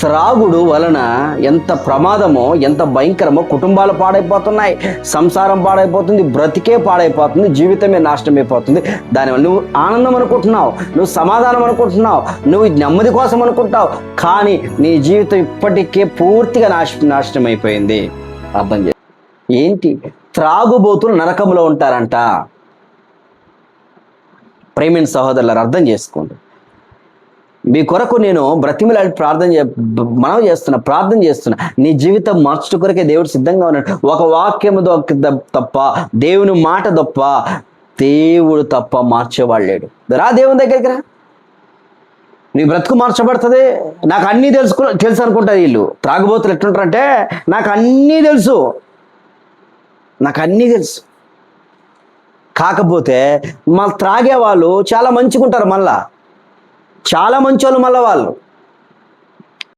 త్రాగుడు వలన ఎంత ప్రమాదమో, ఎంత భయంకరమో, కుటుంబాలు పాడైపోతున్నాయి, సంసారం పాడైపోతుంది, బ్రతికే పాడైపోతుంది, జీవితమే నాశనమైపోతుంది. దానివల్ల నువ్వు ఆనందం అనుకుంటున్నావు, నువ్వు సమాధానం అనుకుంటున్నావు, నువ్వు నెమ్మది కోసం అనుకుంటావు, కానీ నీ జీవితం ఇప్పటికే పూర్తిగా నాశనం అయిపోయింది. అర్థం చే ఏంటి? త్రాగుబోతులు నరకంలో ఉంటారంట. ప్రేమైన సహోదరులారా, అర్థం చేసుకోండి. మీ కొరకు నేను బ్రతిమిలాడి ప్రార్థన చేస్తున్నా. నీ జీవితం మార్చడం కొరకే దేవుడు సిద్ధంగా ఉన్నాడు. ఒక వాక్యము తప్ప, దేవుని మాట తప్ప, దేవుడు తప్ప మార్చేవాడు లేడు. రా దేవుని దగ్గరికి రా, నీ బ్రతుకు మార్చబడుతుంది. నాకు అన్నీ తెలుసు అనుకుంటారు వీళ్ళు. త్రాగుబోతులు ఎట్లుంటారంటే, నాకు అన్నీ తెలుసు. కాకపోతే మళ్ళీ త్రాగే వాళ్ళు చాలా మంచిగా ఉంటారు. చాలా మంచి వాళ్ళు మళ్ళీ వాళ్ళు